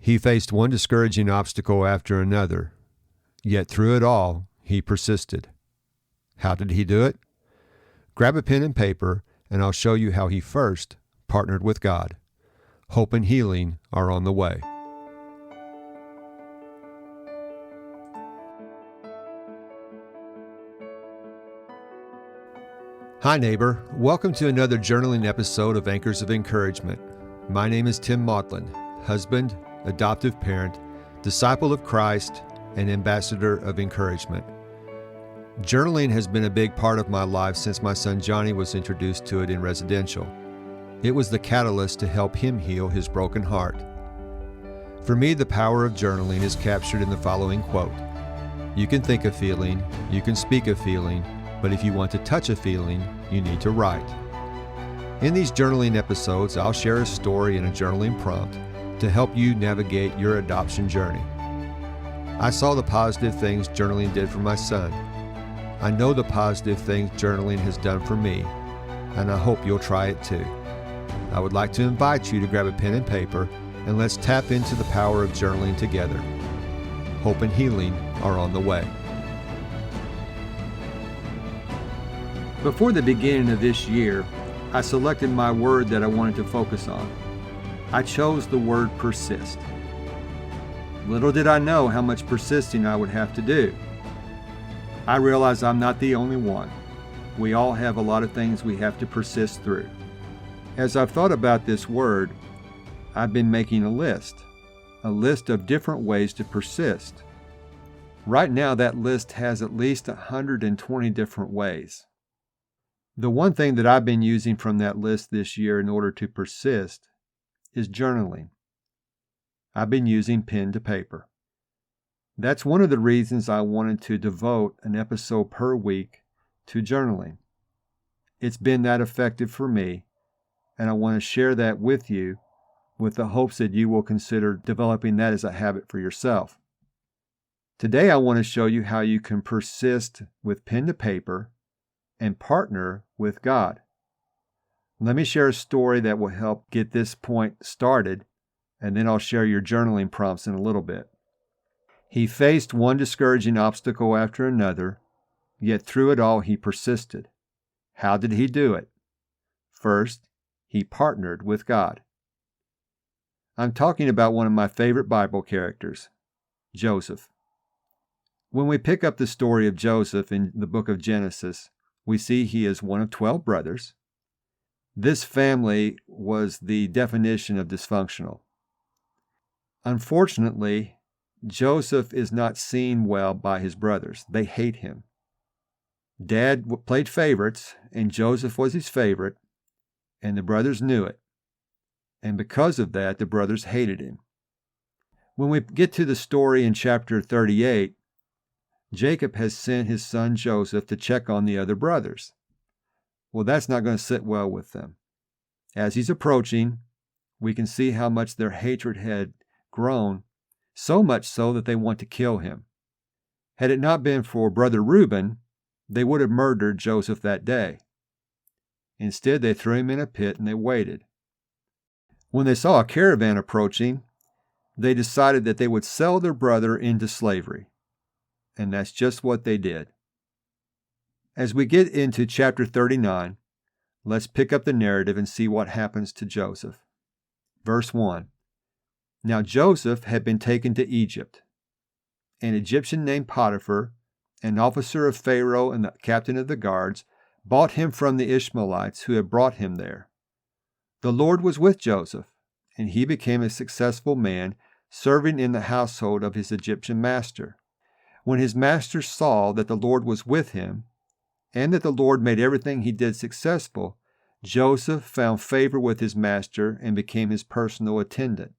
He faced one discouraging obstacle after another, yet through it all, he persisted. How did he do it? Grab a pen and paper, and I'll show you how he first partnered with God. Hope and healing are on the way. Hi, neighbor. Welcome to another journaling episode of Anchors of Encouragement. My name is Tim Maudlin, husband, adoptive parent, disciple of Christ, and ambassador of encouragement. Journaling has been a big part of my life since my son Johnny was introduced to it in residential. It was the catalyst to help him heal his broken heart. For me, the power of journaling is captured in the following quote: "You can think a feeling, you can speak a feeling, but if you want to touch a feeling, you need to write." In these journaling episodes, I'll share a story and a journaling prompt to help you navigate your adoption journey. I saw the positive things journaling did for my son. I know the positive things journaling has done for me, and I hope you'll try it too. I would like to invite you to grab a pen and paper, and let's tap into the power of journaling together. Hope and healing are on the way. Before the beginning of this year, I selected my word that I wanted to focus on. I chose the word persist. Little did I know how much persisting I would have to do. I realize I'm not the only one. We all have a lot of things we have to persist through. As I've thought about this word, I've been making a list of different ways to persist. Right now, that list has at least 120 different ways. The one thing that I've been using from that list this year in order to persist is journaling. I've been using pen to paper. That's one of the reasons I wanted to devote an episode per week to journaling. It's been that effective for me, and I want to share that with you with the hopes that you will consider developing that as a habit for yourself. Today I want to show you how you can persist with pen to paper and partner with God. Let me share a story that will help get this point started, and then I'll share your journaling prompts in a little bit. He faced one discouraging obstacle after another, yet through it all he persisted. How did he do it? First, he partnered with God. I'm talking about one of my favorite Bible characters, Joseph. When we pick up the story of Joseph in the book of Genesis, we see he is one of 12 brothers. This family was the definition of dysfunctional. Unfortunately, Joseph is not seen well by his brothers. They hate him. Dad played favorites, and Joseph was his favorite, and the brothers knew it. And because of that, the brothers hated him. When we get to the story in chapter 38, Jacob has sent his son Joseph to check on the other brothers. Well, that's not going to sit well with them. As he's approaching, we can see how much their hatred had grown, so much so that they want to kill him. Had it not been for brother Reuben, they would have murdered Joseph that day. Instead, they threw him in a pit and they waited. When they saw a caravan approaching, they decided that they would sell their brother into slavery. And that's just what they did. As we get into chapter 39, let's pick up the narrative and see what happens to Joseph. Verse 1. Now Joseph had been taken to Egypt. An Egyptian named Potiphar, an officer of Pharaoh and the captain of the guards, bought him from the Ishmaelites who had brought him there. The Lord was with Joseph, and he became a successful man, serving in the household of his Egyptian master. When his master saw that the Lord was with him, and that the Lord made everything he did successful, Joseph found favor with his master and became his personal attendant.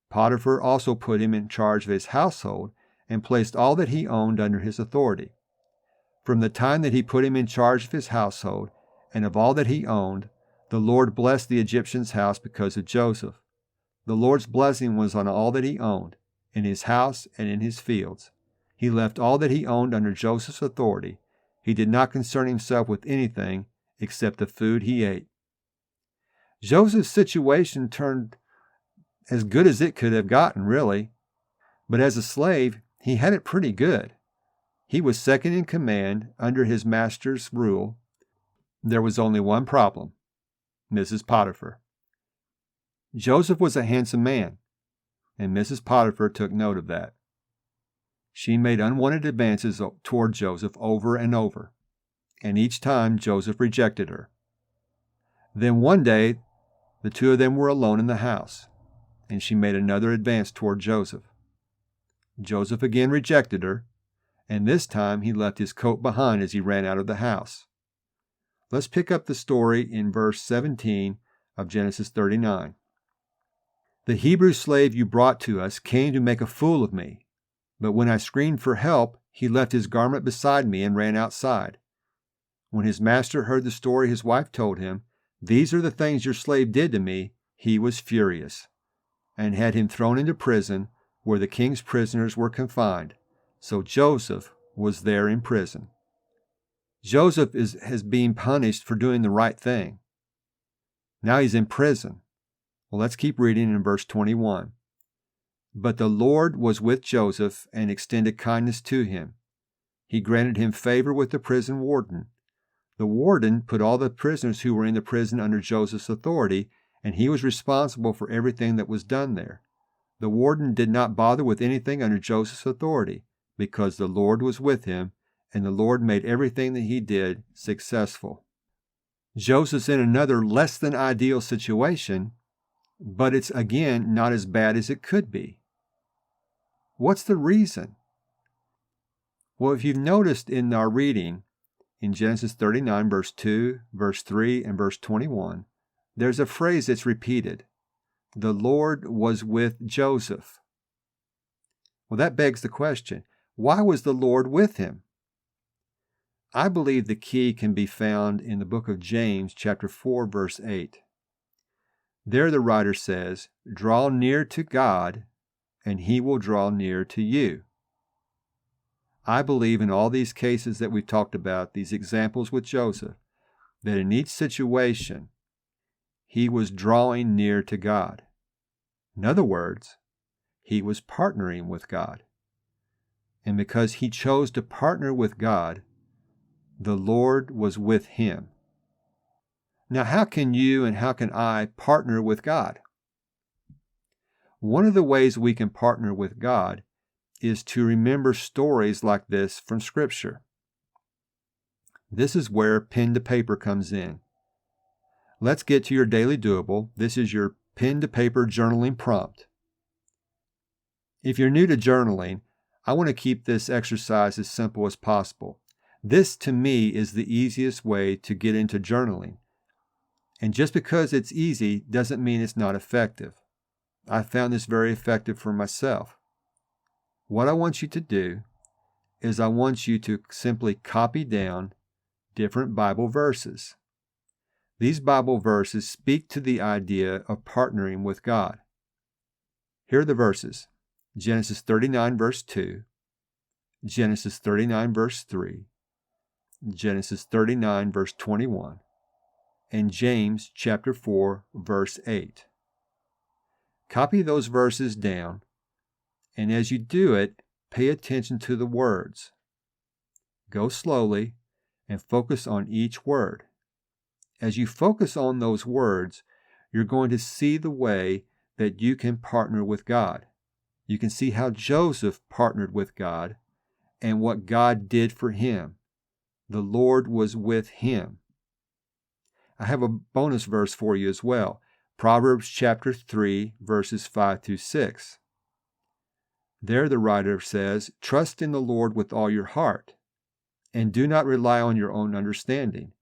Potiphar also put him in charge of his household and placed all that he owned under his authority. From the time that he put him in charge of his household and of all that he owned, the Lord blessed the Egyptian's house because of Joseph. The Lord's blessing was on all that he owned, in his house and in his fields. He left all that he owned under Joseph's authority. He did not concern himself with anything except the food he ate. Joseph's situation turned as good as it could have gotten, really. But as a slave, he had it pretty good. He was second in command under his master's rule. There was only one problem: Mrs. Potiphar. Joseph was a handsome man, and Mrs. Potiphar took note of that. She made unwanted advances toward Joseph over and over, and each time Joseph rejected her. Then one day, the two of them were alone in the house, and she made another advance toward Joseph. Joseph again rejected her, and this time he left his coat behind as he ran out of the house. Let's pick up the story in verse 17 of Genesis 39. The Hebrew slave you brought to us came to make a fool of me, but when I screamed for help, he left his garment beside me and ran outside. When his master heard the story his wife told him, "These are the things your slave did to me," he was furious, and had him thrown into prison where the king's prisoners were confined. So Joseph was there in prison. Joseph has been punished for doing the right thing. Now he's in prison. Well, let's keep reading in verse 21. But the Lord was with Joseph and extended kindness to him. He granted him favor with the prison warden. The warden put all the prisoners who were in the prison under Joseph's authority, and he was responsible for everything that was done there. The warden did not bother with anything under Joseph's authority, because the Lord was with him, and the Lord made everything that he did successful. Joseph's in another less than ideal situation, but it's again not as bad as it could be. What's the reason? Well, if you've noticed in our reading, in Genesis 39, verse 2, verse 3, and verse 21, there's a phrase that's repeated. The Lord was with Joseph. Well, that begs the question, why was the Lord with him? I believe the key can be found in the book of James, chapter 4, verse 8. There the writer says, "Draw near to God, and he will draw near to you." I believe in all these cases that we've talked about, these examples with Joseph, that in each situation, he was drawing near to God. In other words, he was partnering with God. And because he chose to partner with God, the Lord was with him. Now, how can you and how can I partner with God? One of the ways we can partner with God is to remember stories like this from Scripture. This is where pen to paper comes in. Let's get to your daily doable. This is your pen to paper journaling prompt. If you're new to journaling, I want to keep this exercise as simple as possible. This, to me, is the easiest way to get into journaling. And just because it's easy doesn't mean it's not effective. I found this very effective for myself. What I want you to do is I want you to simply copy down different Bible verses. These Bible verses speak to the idea of partnering with God. Here are the verses: Genesis 39, verse 2, Genesis 39, verse 3, Genesis 39, verse 21, and James chapter 4, verse 8. Copy those verses down, and as you do it, pay attention to the words. Go slowly and focus on each word. As you focus on those words, you're going to see the way that you can partner with God. You can see how Joseph partnered with God and what God did for him. The Lord was with him. I have a bonus verse for you as well. Proverbs chapter 3, verses 5 through 6. There the writer says, "Trust in the Lord with all your heart, and do not rely on your own understanding.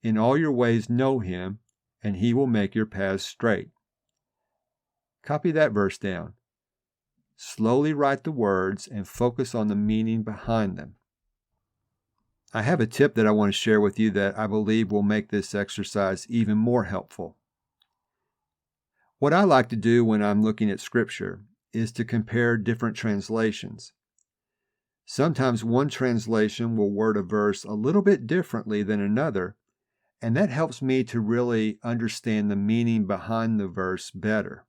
In all your ways know him, and he will make your paths straight." Copy that verse down. Slowly write the words and focus on the meaning behind them. I have a tip that I want to share with you that I believe will make this exercise even more helpful. What I like to do when I'm looking at Scripture is to compare different translations. Sometimes one translation will word a verse a little bit differently than another, and that helps me to really understand the meaning behind the verse better.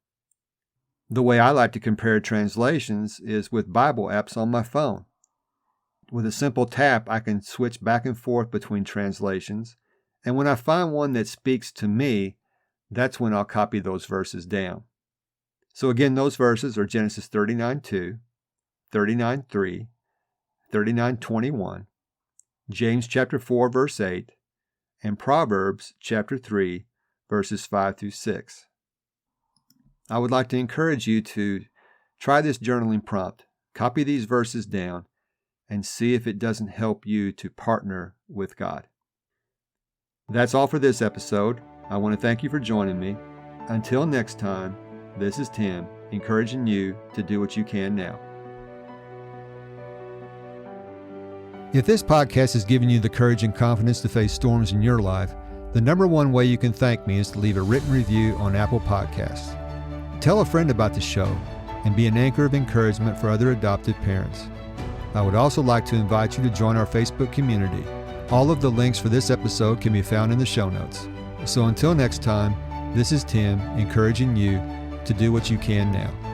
The way I like to compare translations is with Bible apps on my phone. With a simple tap, I can switch back and forth between translations, and when I find one that speaks to me, that's when I'll copy those verses down. So again, those verses are Genesis 39:2, 39:3, 39:21, James chapter 4, verse 8, and Proverbs chapter 3, verses 5 through 6. I would like to encourage you to try this journaling prompt, copy these verses down, and see if it doesn't help you to partner with God. That's all for this episode. I want to thank you for joining me. Until next time, this is Tim, encouraging you to do what you can now. If this podcast has given you the courage and confidence to face storms in your life, the number one way you can thank me is to leave a written review on Apple Podcasts. Tell a friend about the show and be an anchor of encouragement for other adoptive parents. I would also like to invite you to join our Facebook community. All of the links for this episode can be found in the show notes. So until next time, this is Tim, encouraging you to do what you can now.